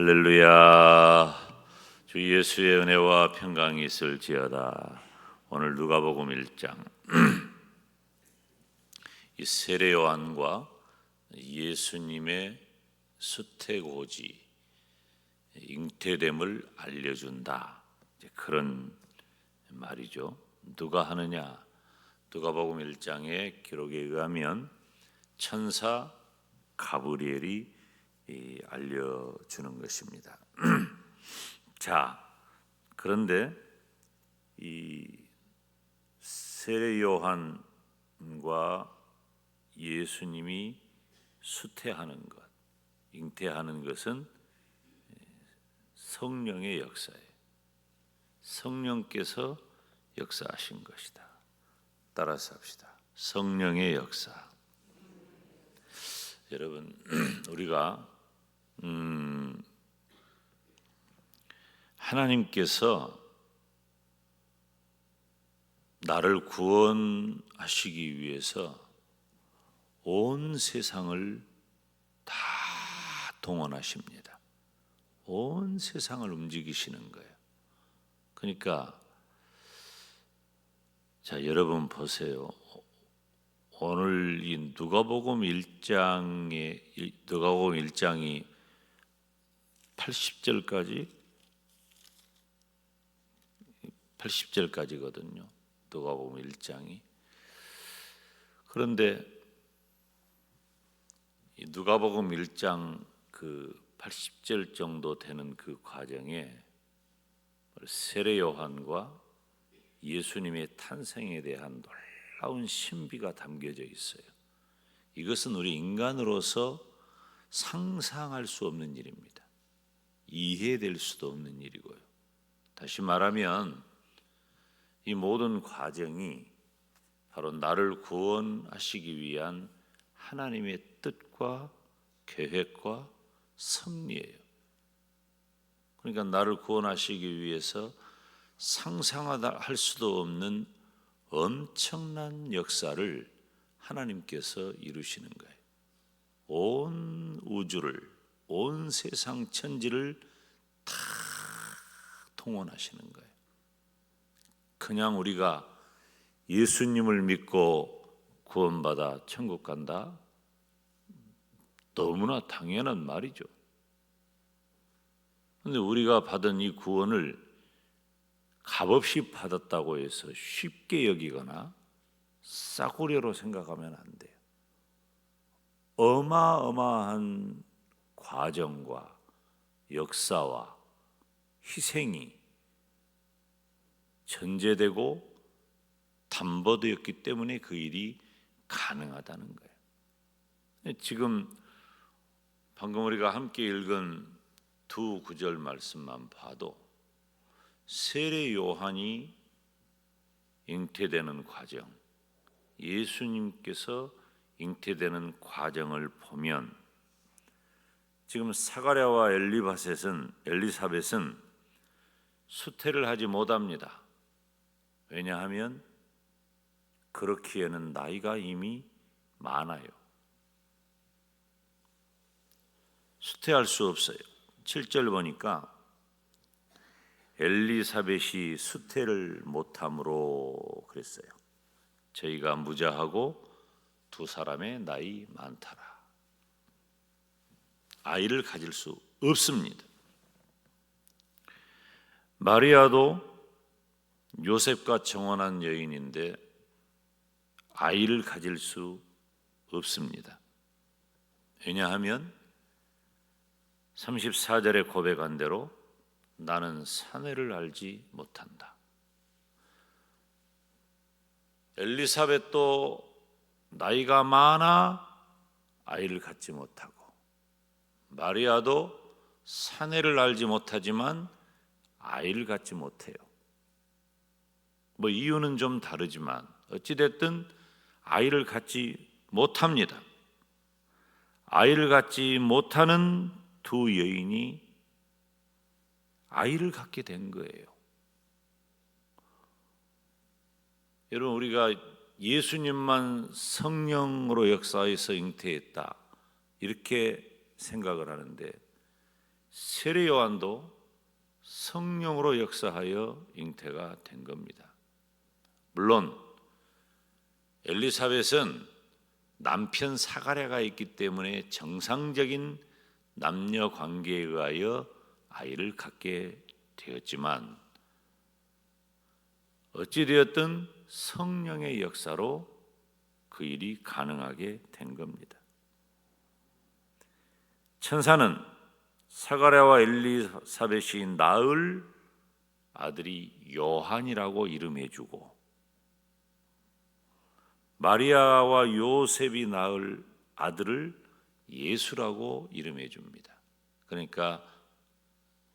할렐루야. 주 예수의 은혜와 평강이 있을지어다. 오늘 누가복음 1장 이 세례 요한과 예수님의 수태고지 잉태됨을 알려준다. 그런 말이죠. 누가 하느냐? 누가복음 1장의 기록에 의하면 천사 가브리엘이 알려주는 것입니다. 자, 그런데 이 세례 요한과 예수님이 수태하는 것, 잉태하는 것은 성령의 역사예요. 성령께서 역사하신 것이다. 따라서 합시다. 성령의 역사. 여러분, 우리가 하나님께서 나를 구원하시기 위해서 온 세상을 다 동원하십니다. 온 세상을 움직이시는 거예요. 그러니까 자, 여러분 보세요. 오늘 이 누가복음 1장이 80절까지거든요. 누가복음 1장이. 그런데 이 누가복음 1장 그 80절 정도 되는 그 과정에 세례 요한과 예수님의 탄생에 대한 놀라운 신비가 담겨져 있어요. 이것은 우리 인간으로서 상상할 수 없는 일입니다. 이해될 수도 없는 일이고요. 다시 말하면 이 모든 과정이 바로 나를 구원하시기 위한 하나님의 뜻과 계획과 섭리예요. 그러니까 나를 구원하시기 위해서 상상할 수도 없는 엄청난 역사를 하나님께서 이루시는 거예요. 온 우주를, 온 세상 천지를 다 통원하시는 거예요. 그냥 우리가 예수님을 믿고 구원받아 천국 간다? 너무나 당연한 말이죠. 그런데 우리가 받은 이 구원을 값없이 받았다고 해서 쉽게 여기거나 싸구려로 생각하면 안 돼요. 어마어마한 과정과 역사와 희생이 전제되고 담보되었기 때문에 그 일이 가능하다는 거예요. 지금 방금 우리가 함께 읽은 두 구절 말씀만 봐도 세례 요한이 잉태되는 과정, 예수님께서 잉태되는 과정을 보면 지금 사가랴와 엘리사벳은 수태를 하지 못합니다. 왜냐하면 그렇기에는 나이가 이미 많아요. 수태할 수 없어요. 7절 보니까 엘리사벳이 수태를 못함으로 그랬어요. 저희가 무자하고 두 사람의 나이 많더라. 아이를 가질 수 없습니다. 마리아도 요셉과 정혼한 여인인데 아이를 가질 수 없습니다. 왜냐하면 34절에 고백한 대로 나는 사내를 알지 못한다. 엘리사벳도 나이가 많아 아이를 갖지 못하고 마리아도 사내를 알지 못하지만 아이를 갖지 못해요. 이유는 좀 다르지만 어찌됐든 아이를 갖지 못합니다. 아이를 갖지 못하는 두 여인이 아이를 갖게 된 거예요. 여러분, 우리가 예수님만 성령으로 역사해서 잉태했다 이렇게 생각을 하는데 세례 요한도 성령으로 역사하여 잉태가 된 겁니다. 물론 엘리사벳은 남편 사가랴가 있기 때문에 정상적인 남녀 관계에 의하여 아이를 갖게 되었지만 어찌되었든 성령의 역사로 그 일이 가능하게 된 겁니다. 천사는 사가랴와 엘리사벳이 낳을 아들이 요한이라고 이름해주고 마리아와 요셉이 낳을 아들을 예수라고 이름해줍니다. 그러니까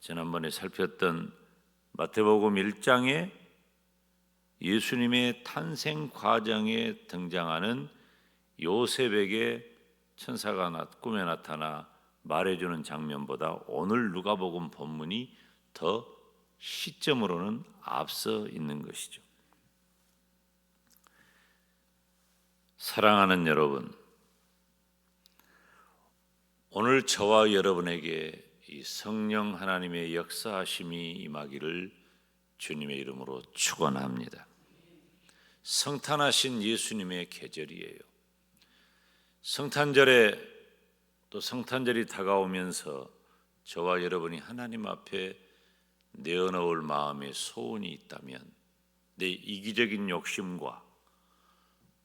지난번에 살폈던 마태복음 1장에 예수님의 탄생 과정에 등장하는 요셉에게 천사가 꿈에 나타나 말해주는 장면보다 오늘 누가복음 본문이 더 시점으로는 앞서 있는 것이죠. 사랑하는 여러분, 오늘 저와 여러분에게 이 성령 하나님의 역사하심이 임하기를 주님의 이름으로 축원합니다. 성탄하신 예수님의 계절이에요. 성탄절에 또 성탄절이 다가오면서 저와 여러분이 하나님 앞에 내어놓을 마음에 소원이 있다면 내 이기적인 욕심과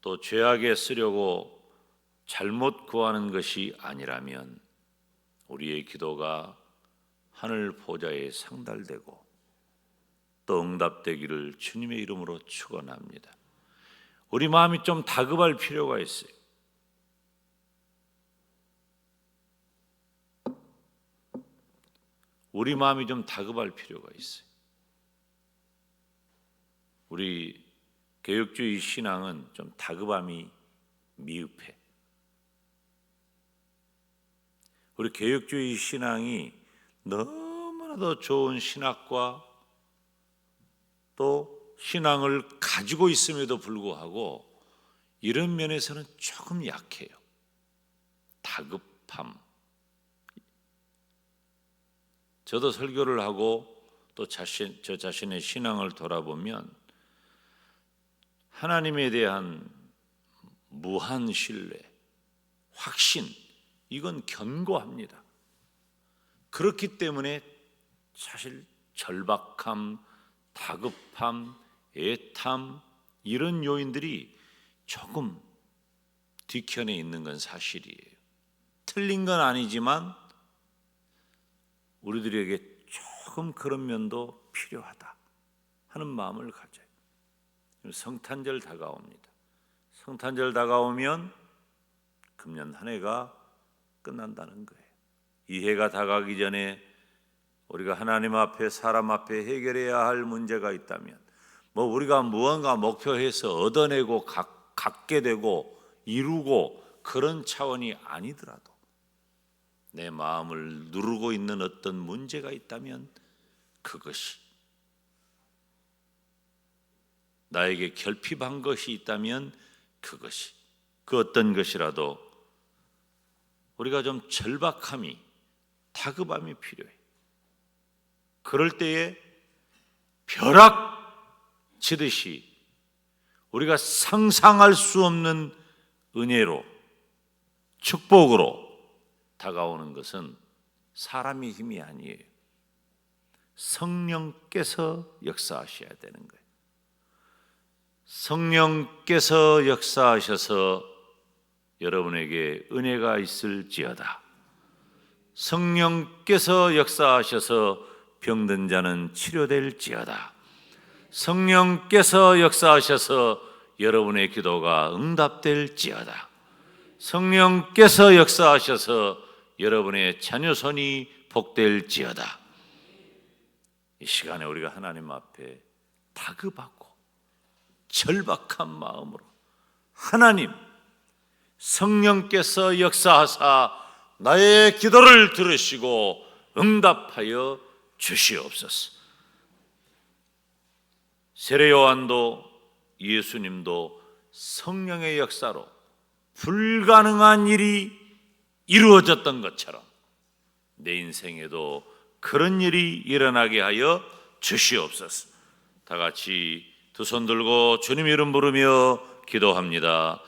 또 죄악에 쓰려고 잘못 구하는 것이 아니라면 우리의 기도가 하늘 보좌에 상달되고 또 응답되기를 주님의 이름으로 축원합니다. 우리 마음이 좀 다급할 필요가 있어요. 우리 마음이 좀 다급할 필요가 있어요. 우리 개혁주의 신앙은 좀 다급함이 미흡해. 우리 개혁주의 신앙이 너무나도 좋은 신학과 또 신앙을 가지고 있음에도 불구하고 이런 면에서는 조금 약해요. 다급함. 저도 설교를 하고 또 저 자신의 신앙을 돌아보면 하나님에 대한 무한 신뢰, 확신, 이건 견고합니다. 그렇기 때문에 사실 절박함, 다급함, 애탐 이런 요인들이 조금 뒤편에 있는 건 사실이에요. 틀린 건 아니지만 우리들에게 조금 그런 면도 필요하다 하는 마음을 가져요. 성탄절 다가옵니다. 성탄절 다가오면 금년 한 해가 끝난다는 거예요. 이 해가 다가기 전에 우리가 하나님 앞에 사람 앞에 해결해야 할 문제가 있다면 우리가 무언가 목표해서 얻어내고 갖게 되고 이루고 그런 차원이 아니더라도 내 마음을 누르고 있는 어떤 문제가 있다면 그것이 나에게 결핍한 것이 있다면 그것이 그 어떤 것이라도 우리가 좀 절박함이 다급함이 필요해. 그럴 때에 벼락 치듯이 우리가 상상할 수 없는 은혜로 축복으로 다가오는 것은 사람의 힘이 아니에요. 성령께서 역사하셔야 되는 거예요. 성령께서 역사하셔서 여러분에게 은혜가 있을지어다. 성령께서 역사하셔서 병든 자는 치료될지어다. 성령께서 역사하셔서 여러분의 기도가 응답될지어다. 성령께서 역사하셔서 여러분의 자녀손이 복될지어다. 이 시간에 우리가 하나님 앞에 다급하고 절박한 마음으로 하나님, 성령께서 역사하사 나의 기도를 들으시고 응답하여 주시옵소서. 세례 요한도 예수님도 성령의 역사로 불가능한 일이 이루어졌던 것처럼 내 인생에도 그런 일이 일어나게 하여 주시옵소서. 다 같이 두 손 들고 주님 이름 부르며 기도합니다.